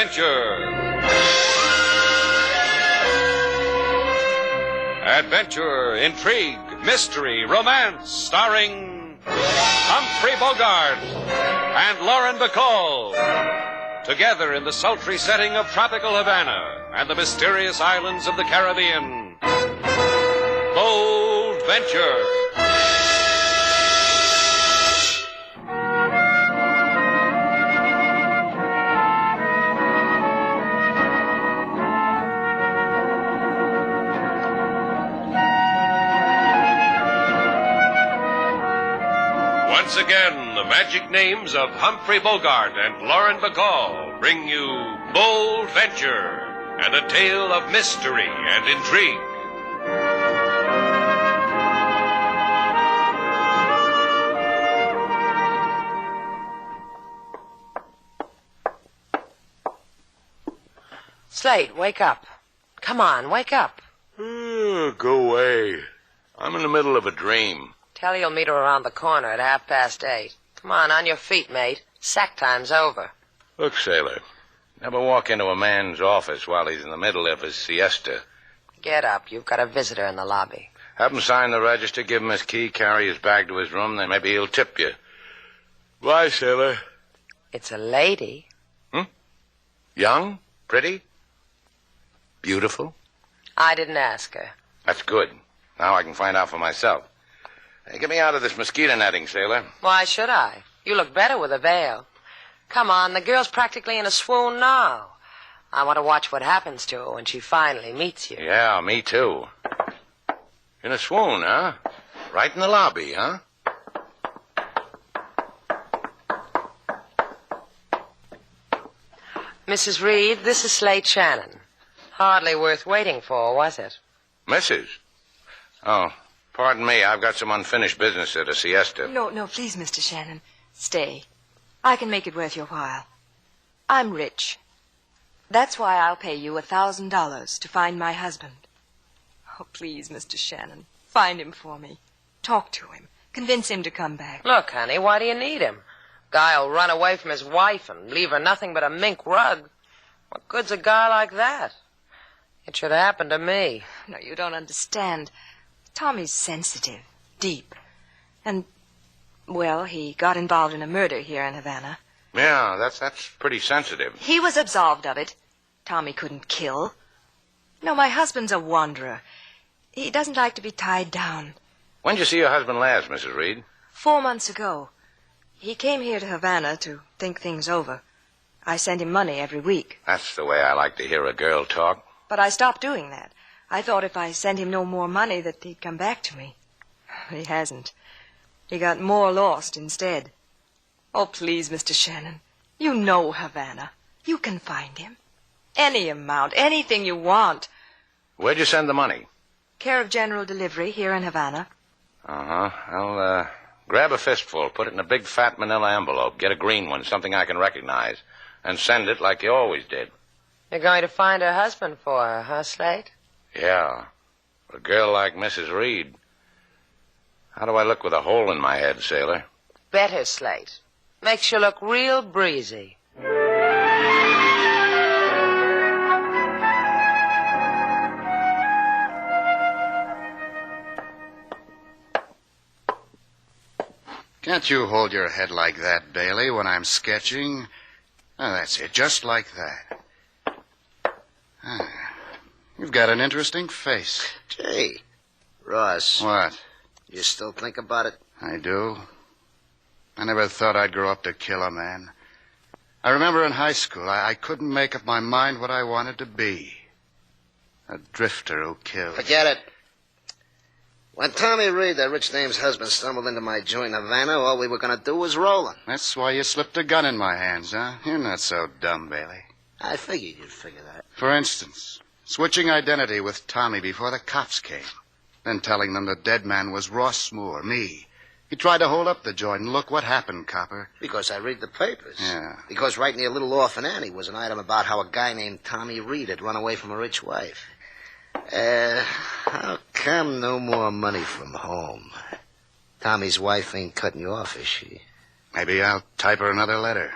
Adventure. Adventure, intrigue, mystery, romance, starring Humphrey Bogart and Lauren Bacall. Together in the sultry setting of tropical Havana and the mysterious islands of the Caribbean. Bold Venture. Once again, the magic names of Humphrey Bogart and Lauren Bacall bring you Bold Venture and a tale of mystery and intrigue. Slate, wake up. Come on, wake up. Go away. I'm in the middle of a dream. Tell you'll meet her around the corner at 8:30. Come on your feet, mate. Sack time's over. Look, sailor, never walk into a man's office while he's in the middle of his siesta. Get up. You've got a visitor in the lobby. Have him sign the register, give him his key, carry his bag to his room, then maybe he'll tip you. Bye, sailor. It's a lady. Young? Pretty? Beautiful? I didn't ask her. That's good. Now I can find out for myself. Hey, get me out of this mosquito netting, sailor. Why should I? You look better with a veil. Come on, the girl's practically in a swoon now. I want to watch what happens to her when she finally meets you. Yeah, me too. In a swoon, huh? Right in the lobby, huh? Mrs. Reed, this is Slate Shannon. Hardly worth waiting for, was it? Mrs.? Oh, pardon me. I've got some unfinished business at a siesta. No, please, Mr. Shannon. Stay. I can make it worth your while. I'm rich. That's why I'll pay you $1,000 to find my husband. Oh, please, Mr. Shannon, find him for me. Talk to him. Convince him to come back. Look, honey, why do you need him? Guy'll run away from his wife and leave her nothing but a mink rug. What good's a guy like that? It should happen to me. No, you don't understand. Tommy's sensitive, deep. And, well, he got involved in a murder here in Havana. Yeah, that's pretty sensitive. He was absolved of it. Tommy couldn't kill. No, my husband's a wanderer. He doesn't like to be tied down. When'd you see your husband last, Mrs. Reed? 4 months ago. He came here to Havana to think things over. I sent him money every week. That's the way I like to hear a girl talk. But I stopped doing that. I thought if I sent him no more money that he'd come back to me. He hasn't. He got more lost instead. Oh, please, Mr. Shannon. You know Havana. You can find him. Any amount, anything you want. Where'd you send the money? Care of General Delivery here in Havana. Uh-huh. I'll, grab a fistful, put it in a big fat manila envelope, get a green one, something I can recognize, and send it like you always did. You're going to find her husband for her, huh, Slate? Yeah. For a girl like Mrs. Reed. How do I look with a hole in my head, sailor? Better, Slate. Makes you look real breezy. Can't you hold your head like that, Bailey, when I'm sketching? Oh, that's it, just like that. You've got an interesting face. Gee, Ross. What? You still think about it? I do. I never thought I'd grow up to kill a man. I remember in high school, I couldn't make up my mind what I wanted to be. A drifter who killed. Forget it. When Tommy Reed, that rich dame's husband, stumbled into my joint in Havana, all we were going to do was roll him. That's why you slipped a gun in my hands, huh? You're not so dumb, Bailey. I figured you'd figure that. For instance, switching identity with Tommy before the cops came. Then telling them the dead man was Ross Moore, me. He tried to hold up the joint, and look what happened, copper. Because I read the papers. Yeah. Because right near Little Orphan Annie was an item about how a guy named Tommy Reed had run away from a rich wife. How come no more money from home? Tommy's wife ain't cutting you off, is she? Maybe I'll type her another letter.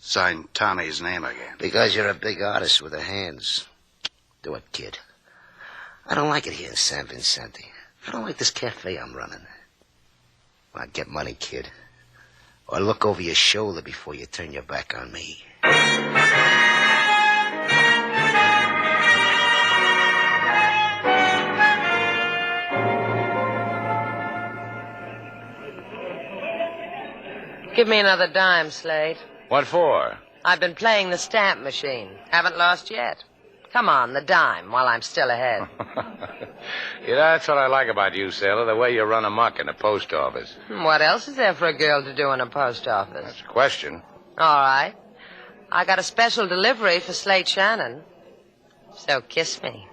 sign Tommy's name again? Because you're a big artist with the hands. Do it, kid. I don't like it here in San Vicente. I don't like this cafe I'm running. Well, get money, kid. Or look over your shoulder before you turn your back on me. Give me another dime, Slade. What for? I've been playing the stamp machine. Haven't lost yet. Come on, the dime, while I'm still ahead. Yeah, that's what I like about you, Sailor, the way you run amok in the post office. What else is there for a girl to do in a post office? That's a question. All right. I got a special delivery for Slade Shannon. So kiss me.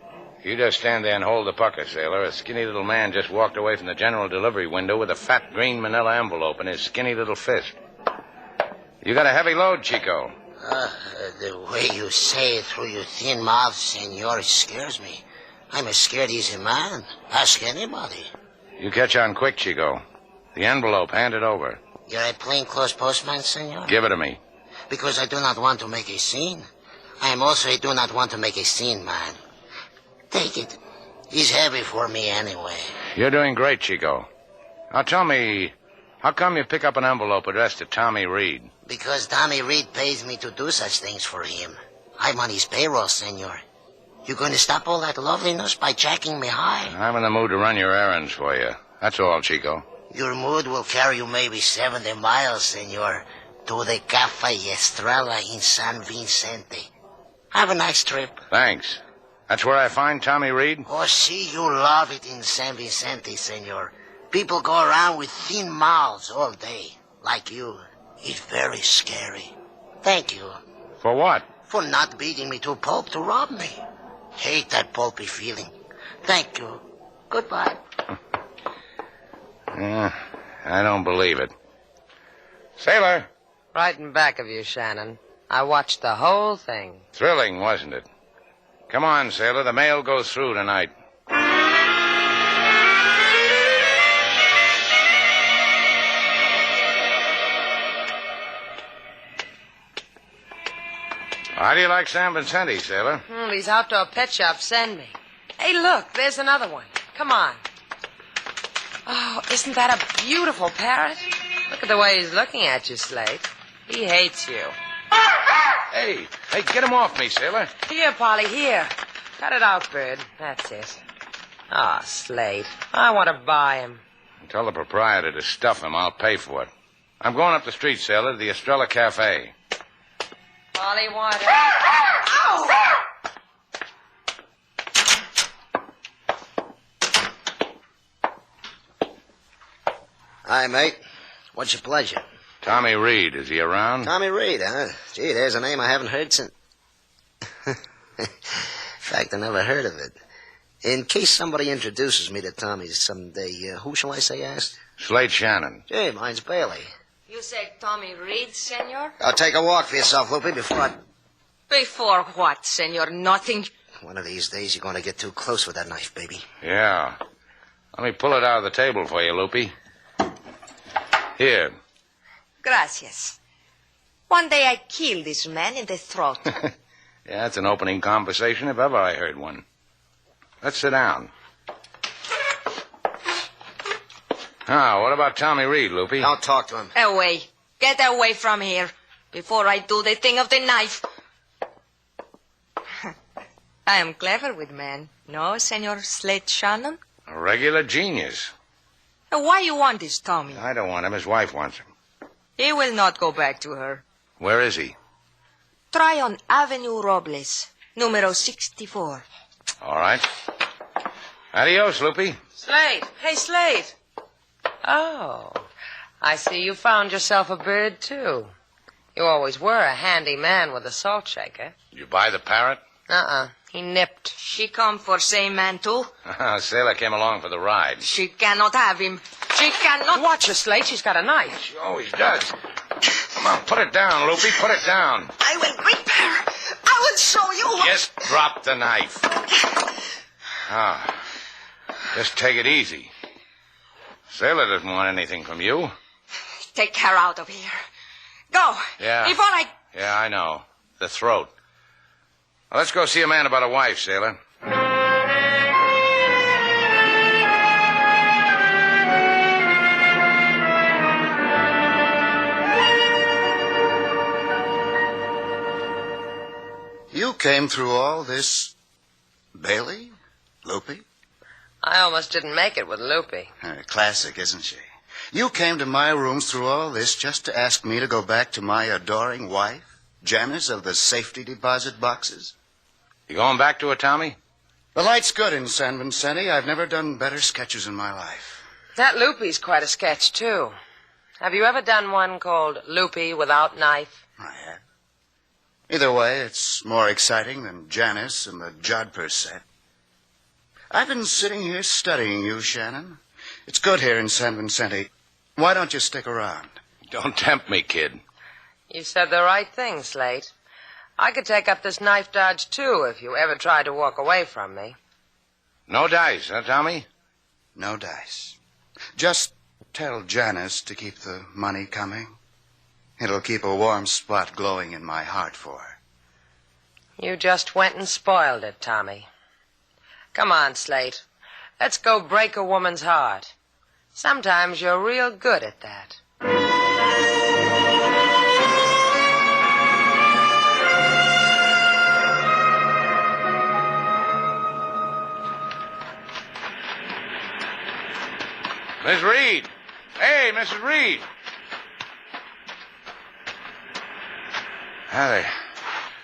You just stand there and hold the pucker, Sailor. A skinny little man just walked away from the general delivery window with a fat green manila envelope in his skinny little fist. You got a heavy load, Chico. The way you say it through your thin mouth, senor, scares me. I'm a scared easy man. Ask anybody. You catch on quick, Chico. The envelope, hand it over. You're a plainclothes postman, senor? Give it to me. Because I do not want to make a scene. I am also a do not want to make a scene man. Take it. He's heavy for me anyway. You're doing great, Chico. Now tell me, how come you pick up an envelope addressed to Tommy Reed? Because Tommy Reed pays me to do such things for him. I'm on his payroll, senor. You going to stop all that loveliness by jacking me high? I'm in the mood to run your errands for you. That's all, Chico. Your mood will carry you maybe 70 miles, senor, to the Cafe Estrella in San Vicente. Have a nice trip. Thanks. That's where I find Tommy Reed? Oh, see, you love it in San Vicente, senor. People go around with thin mouths all day, like you. It's very scary. Thank you. For what? For not beating me to a pulp to rob me. Hate that pulpy feeling. Thank you. Goodbye. I don't believe it. Sailor. Right in back of you, Shannon. I watched the whole thing. Thrilling, wasn't it? Come on, Sailor. The mail goes through tonight. How do you like San Vicente, Sailor? These outdoor pet shops send me. Hey, look, there's another one. Come on. Oh, isn't that a beautiful parrot? Look at the way he's looking at you, Slate. He hates you. Hey, get him off me, Sailor. Here, Polly, here. Cut it out, Bird. That's it. Ah, Slate. I want to buy him. Tell the proprietor to stuff him. I'll pay for it. I'm going up the street, Sailor, to the Estrella Cafe. Polly wanted... Ow! Hi, mate. What's your pleasure? Tommy Reed, is he around? Tommy Reed, huh? Gee, there's a name I haven't heard since... In fact, I never heard of it. In case somebody introduces me to Tommy someday, who shall I say asked? Slade Shannon. Gee, mine's Bailey. You say Tommy Reed, senor? I'll take a walk for yourself, Loopy, before I... Before what, senor? Nothing. One of these days, you're going to get too close with that knife, baby. Yeah. Let me pull it out of the table for you, Loopy. Here. Gracias. One day I kill this man in the throat. Yeah, that's an opening conversation if ever I heard one. Let's sit down. Now, what about Tommy Reed, Loopy? Don't talk to him. Away. Get away from here before I do the thing of the knife. I am clever with men. No, Senor Slade Shannon? A regular genius. Why you want this, Tommy? I don't want him. His wife wants him. He will not go back to her. Where is he? Try on Avenue Robles, numero 64. All right. Adios, Loopy. Slade. Hey, Slade. Oh, I see you found yourself a bird, too. You always were a handy man with a salt shaker. Did you buy the parrot? He nipped. She come for same man, too? Sailor came along for the ride. She cannot have him. She cannot... Watch her, Slade. She's got a knife. She always does. Come on, put it down, Loopy. Put it down. I will whip her. I will show you what... Just drop the knife. Just take it easy. Sailor doesn't want anything from you. Take her out of here. Go go. Yeah. Before I... Yeah, I know. The throat. Well, let's go see a man about a wife, sailor. You came through all this, Bailey? Loopy? I almost didn't make it with Loopy. Classic, isn't she? You came to my rooms through all this just to ask me to go back to my adoring wife, Janice of the safety deposit boxes? You going back to her, Tommy? The light's good in San Vicente. I've never done better sketches in my life. That Loopy's quite a sketch, too. Have you ever done one called Loopy Without Knife? I have. Either way, it's more exciting than Janice and the Jodhpur set. I've been sitting here studying you, Shannon. It's good here in San Vicente. Why don't you stick around? Don't tempt me, kid. You said the right thing, Slate. I could take up this knife dodge, too, if you ever tried to walk away from me. No dice, huh, Tommy? No dice. Just tell Janice to keep the money coming. It'll keep a warm spot glowing in my heart for her. You just went and spoiled it, Tommy. Come on, Slate. Let's go break a woman's heart. Sometimes you're real good at that. Miss Reed. Hey, Mrs. Reed. They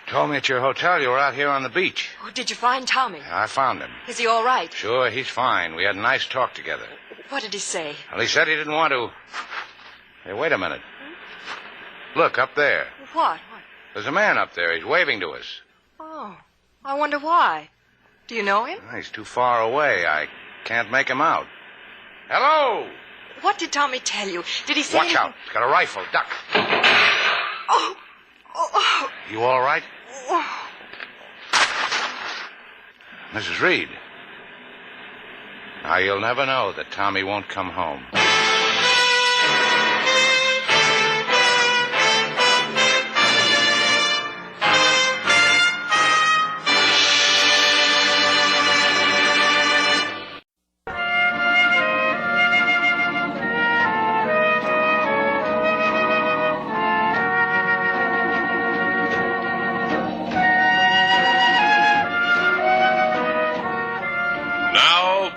told me at your hotel you were out here on the beach. Oh, did you find Tommy? I found him. Is he all right? Sure, he's fine. We had a nice talk together. What did he say? Well, he said he didn't want to... Hey, wait a minute. Look, up there. What? There's a man up there. He's waving to us. Oh, I wonder why. Do you know him? He's too far away. I can't make him out. Hello! What did Tommy tell you? Did he say Watch anything? out. He's got a rifle. Duck. Oh! Oh! You all right? Oh! Mrs. Reed. Now, you'll never know that Tommy won't come home.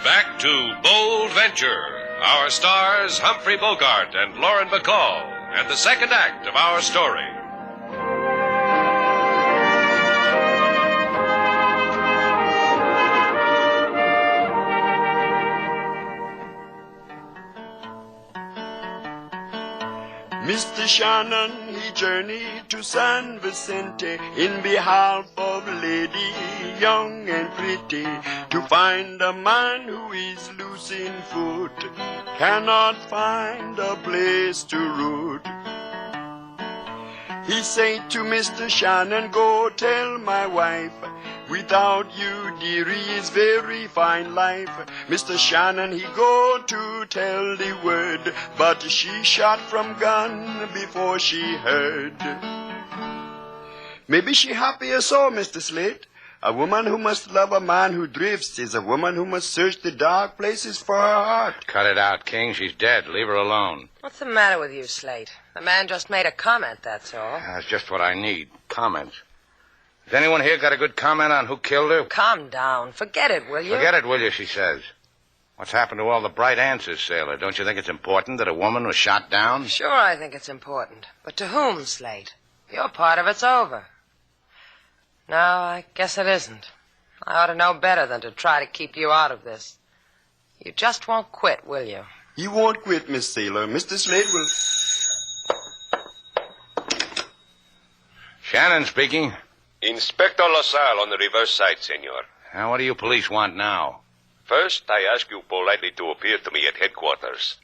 Back to Bold Venture. Our stars, Humphrey Bogart and Lauren Bacall, and the second act of our story. Mr. Shannon, he journeyed to San Vicente in behalf of a lady young and pretty, to find a man who is losing foot, cannot find a place to root. He said to Mr. Shannon, go tell my wife, without you, dearie, is very fine life. Mr. Shannon, he go to tell the word, but she shot from gun before she heard. Maybe she happier so, Mr. Slate. A woman who must love a man who drifts is a woman who must search the dark places for her heart. Cut it out, King. She's dead. Leave her alone. What's the matter with you, Slate? The man just made a comment, that's all. That's just what I need. Comments. Has anyone here got a good comment on who killed her? Calm down. Forget it, will you? Forget it, will you, she says. What's happened to all the bright answers, Sailor? Don't you think it's important that a woman was shot down? Sure, I think it's important. But to whom, Slate? Your part of it's over. No, I guess it isn't. I ought to know better than to try to keep you out of this. You just won't quit, will you? He won't quit, Miss Sailor. Mr. Slate will... Shannon speaking. Inspector LaSalle on the reverse side, senor. Now, what do you police want now? First, I ask you politely to appear to me at headquarters.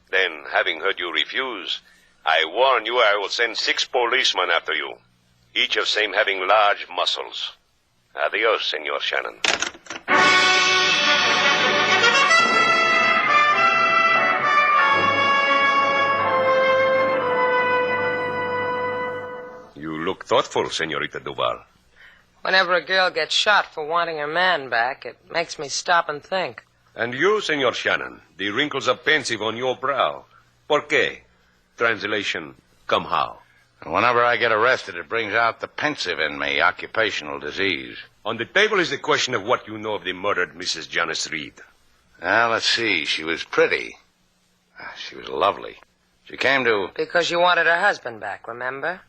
Then, having heard you refuse, I warn you I will send 6 policemen after you, each of same having large muscles. Adios, Senor Shannon. thoughtful, Senorita Duval. Whenever a girl gets shot for wanting her man back, it makes me stop and think. And you, Senor Shannon, the wrinkles are pensive on your brow. ¿Por qué? Translation, come how? Whenever I get arrested, it brings out the pensive in me, occupational disease. On the table is the question of what you know of the murdered Mrs. Janice Reed. Now, let's see. She was pretty. She was lovely. She came to... Because you wanted her husband back, remember?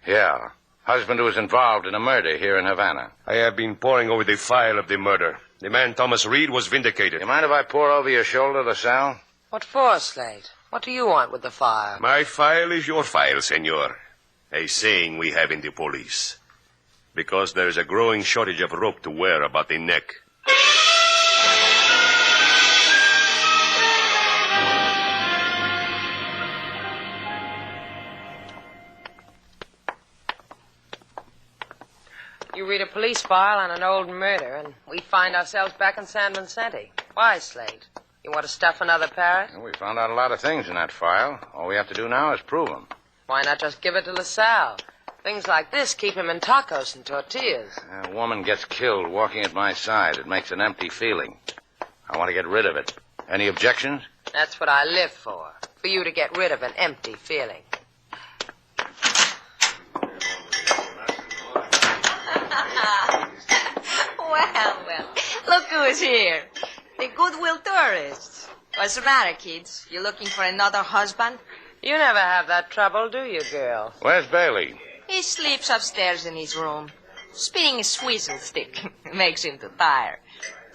Yeah. Husband who was involved in a murder here in Havana. I have been poring over the file of the murder. The man Thomas Reed was vindicated. You mind if I pour over your shoulder, LaSalle? What for, Slate? What do you want with the file? My file is your file, senor. A saying we have in the police. Because there is a growing shortage of rope to wear about the neck. You read a police file on an old murder, and we find ourselves back in San Vicente. Why, Slate? You want to stuff another parrot? Well, we found out a lot of things in that file. All we have to do now is prove them. Why not just give it to LaSalle? Things like this keep him in tacos and tortillas. A woman gets killed walking at my side. It makes an empty feeling. I want to get rid of it. Any objections? That's what I live for you to get rid of an empty feeling. Well, look who's here. The Goodwill tourists. What's the matter, kids? You looking for another husband? You never have that trouble, do you, girl? Where's Bailey? He sleeps upstairs in his room, spinning a swizzle stick. Makes him too tired.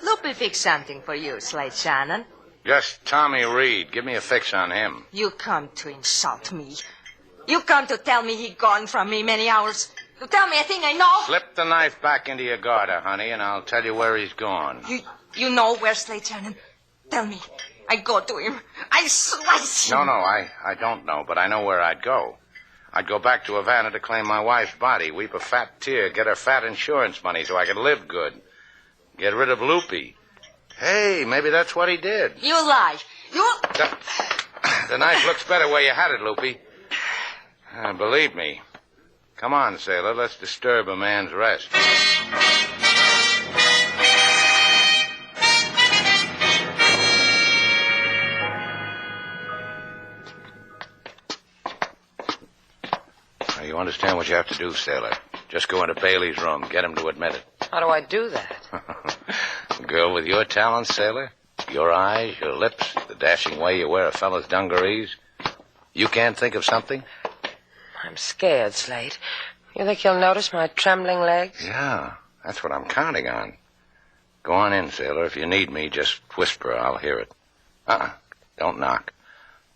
Loopy fix something for you, Slate Shannon. Just Tommy Reed. Give me a fix on him. You come to insult me. You come to tell me he gone from me many hours. To tell me a thing I know. Slip the knife back into your garter, honey, and I'll tell you where he's gone. You know where Slate Shannon? Tell me. I go to him. I slice him. No, I don't know, but I know where I'd go. I'd go back to Havana to claim my wife's body, weep a fat tear, get her fat insurance money so I could live good. Get rid of Loopy. Hey, maybe that's what he did. You lie. The knife looks better where you had it, Loopy. Believe me. Come on, sailor, let's disturb a man's rest. You understand what you have to do, sailor. Just go into Bailey's room. Get him to admit it. How do I do that? Girl, with your talents, sailor, your eyes, your lips, the dashing way you wear a fellow's dungarees, you can't think of something? I'm scared, Slate. You think he'll notice my trembling legs? Yeah, that's what I'm counting on. Go on in, sailor. If you need me, just whisper. I'll hear it. Don't knock.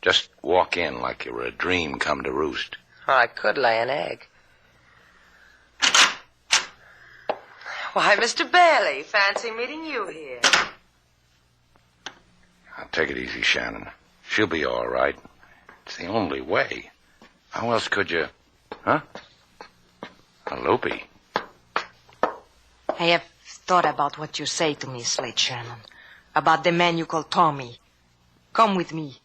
Just walk in like you were a dream come to roost. Or I could lay an egg. Why, Mr. Bailey, fancy meeting you here. Now, take it easy, Shannon. She'll be all right. It's the only way. How else could you... Huh? A Loopy. I have thought about what you say to me, Slate Shannon. About the man you call Tommy. Come with me.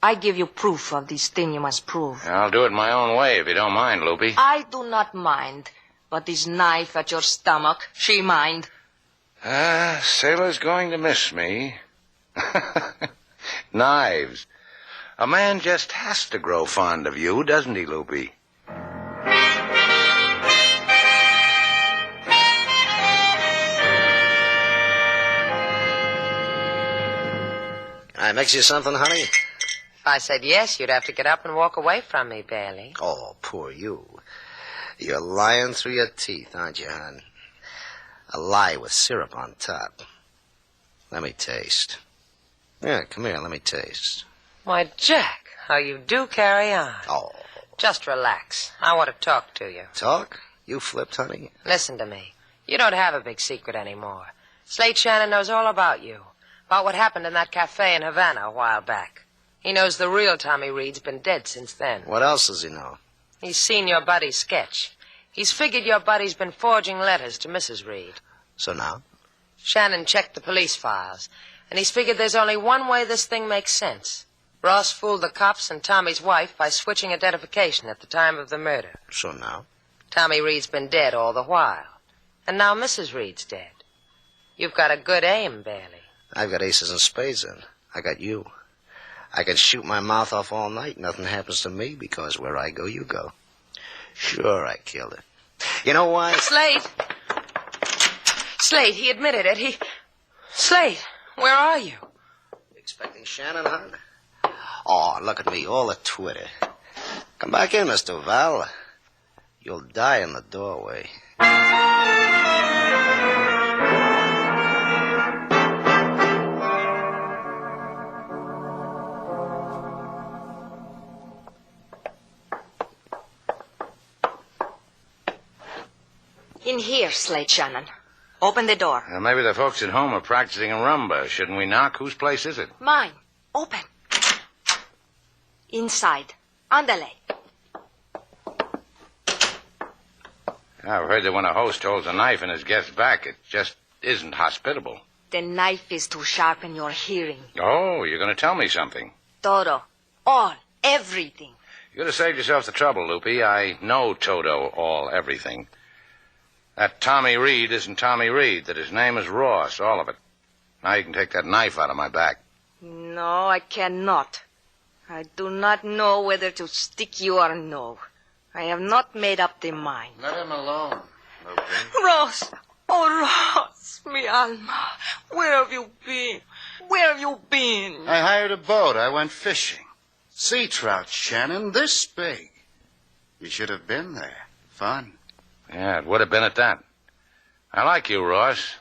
I give you proof of this thing you must prove. I'll do it my own way if you don't mind, Loopy. I do not mind. But this knife at your stomach, she mind. Sailor's going to miss me. Knives. A man just has to grow fond of you, doesn't he, Loopy? Can I mix you something, honey? If I said yes, you'd have to get up and walk away from me, Bailey. Oh, poor you. You're lying through your teeth, aren't you, hon? A lie with syrup on top. Let me taste. Yeah, come here, let me taste. Why, Jack, how you do carry on. Oh. Just relax. I want to talk to you. Talk? You flipped, honey? Listen to me. You don't have a big secret anymore. Slate Shannon knows all about you. About what happened in that cafe in Havana a while back. He knows the real Tommy Reed's been dead since then. What else does he know? He's seen your buddy's sketch. He's figured your buddy's been forging letters to Mrs. Reed. So now? Shannon checked the police files, and he's figured there's only one way this thing makes sense. Ross fooled the cops and Tommy's wife by switching identification at the time of the murder. So now? Tommy Reed's been dead all the while. And now Mrs. Reed's dead. You've got a good aim, Bailey. I've got aces and spades in. I got you. I can shoot my mouth off all night. Nothing happens to me because where I go, you go. Sure, I killed it. You know why? Slate! Slate, he admitted it. Slate, where are you? Expecting Shannon, huh? Oh, look at me, all a Twitter. Come back in, Mr. Val. You'll die in the doorway. In here, Slate Shannon. Open the door. Maybe the folks at home are practicing a rumba. Shouldn't we knock? Whose place is it? Mine. Open. Inside. Andale. I've heard that when a host holds a knife in his guest's back, it just isn't hospitable. The knife is to sharpen your hearing. Oh, you're going to tell me something. Todo. All. Everything. You could have saved yourself the trouble, Loopy. I know Toto, all, everything. That Tommy Reed isn't Tommy Reed, that his name is Ross, all of it. Now you can take that knife out of my back. No, I cannot. I do not know whether to stick you or no. I have not made up the mind. Let him alone, Loopy. Ross! Oh, Ross, mi alma. Where have you been? Where have you been? I hired a boat. I went fishing. Sea trout, Shannon, this big. You should have been there. Fun. Yeah, it would have been at that. I like you, Ross,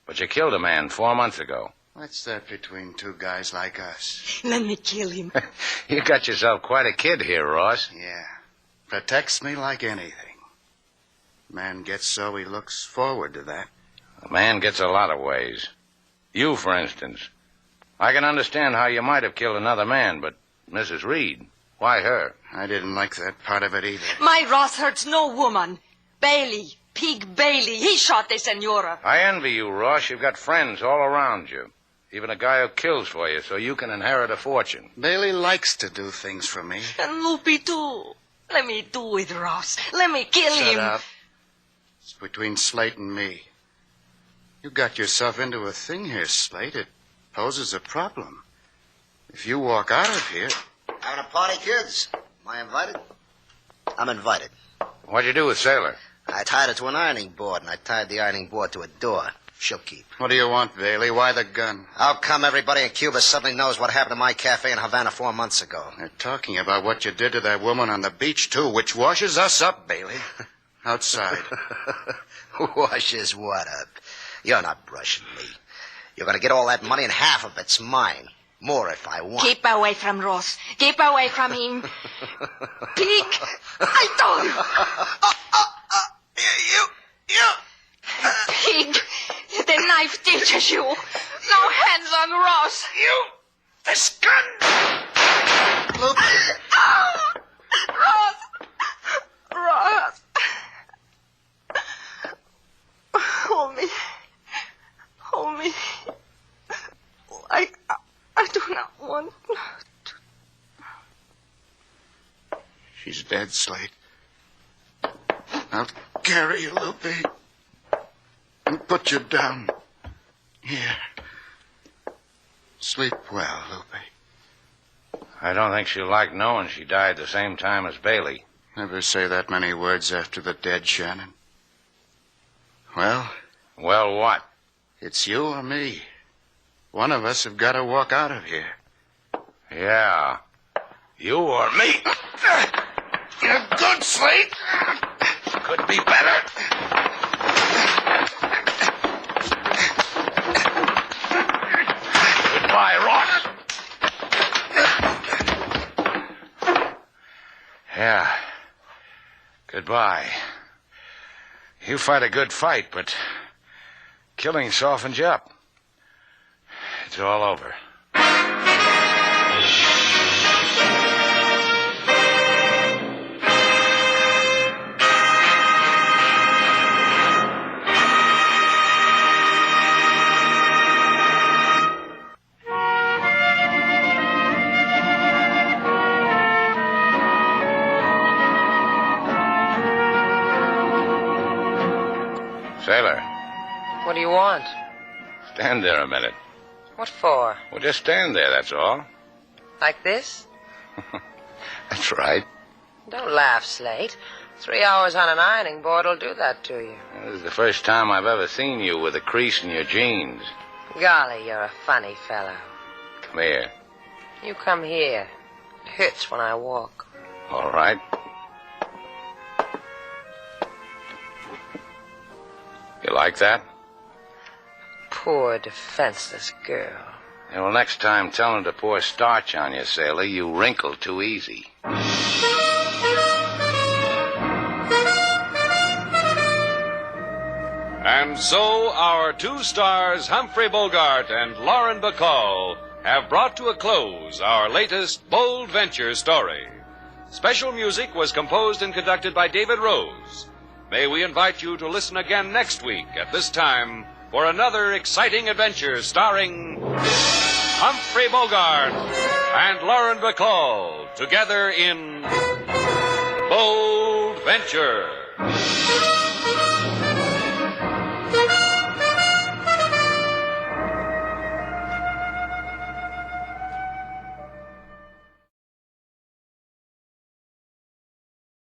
but you killed a man 4 months ago. What's that between two guys like us? Let me kill him. You got yourself quite a kid here, Ross. Yeah. Protects me like anything. Man gets so he looks forward to that. A man gets a lot of ways. You, for instance. I can understand how you might have killed another man, but Mrs. Reed, why her? I didn't like that part of it either. My Ross hurts no woman. Bailey, Pig Bailey, he shot the senora. I envy you, Ross. You've got friends all around you. Even a guy who kills for you, so you can inherit a fortune. Bailey likes to do things for me. And Loopy, too. Let me do it, Ross. Let me kill him. Shut up. It's between Slate and me. You got yourself into a thing here, Slate. It poses a problem. If you walk out of here... Having a party, kids? Am I invited? I'm invited. What'd you do with Sailor? I tied her to an ironing board, and I tied the ironing board to a door. She'll keep. What do you want, Bailey? Why the gun? How come everybody in Cuba suddenly knows what happened to my cafe in Havana 4 months ago? They're talking about what you did to that woman on the beach, too, which washes us up, Bailey. Outside. Washes what up? You're not brushing me. You're going to get all that money, and half of it's mine. More if I want. Keep away from Ross. Keep away from him. Pig! I told you. Pig! The knife teaches you. No hands on Ross. You! This gun! Look. Oh, Ross! Hold me. I do not want to. She's dead, Slate. I'll carry you, Loopy. And put you down. Here. Sleep well, Loopy. I don't think she'll like knowing she died the same time as Bailey. Never say that many words after the dead, Shannon. Well? Well, what? It's you or me. One of us have got to walk out of here. Yeah. You or me. You're good, Slate. Could be better. Goodbye, Ross. Yeah. Goodbye. You fight a good fight, but killing softens you up. It's all over. Sailor, What do you want? stand there a minute. What for? Well, just stand there, that's all. Like this? That's right. Don't laugh, Slate. 3 hours on an ironing board will do that to you. This is the first time I've ever seen you with a crease in your jeans. Golly, you're a funny fellow. Come here. You come here. It hurts when I walk. All right. You like that? Poor, defenseless girl. Yeah, well, next time, tell him to pour starch on you, sailor. You wrinkle too easy. And so our two stars, Humphrey Bogart and Lauren Bacall, have brought to a close our latest bold venture story. Special music was composed and conducted by David Rose. May we invite you to listen again next week at this time for another exciting adventure starring Humphrey Bogart and Lauren Bacall together in Bold Venture.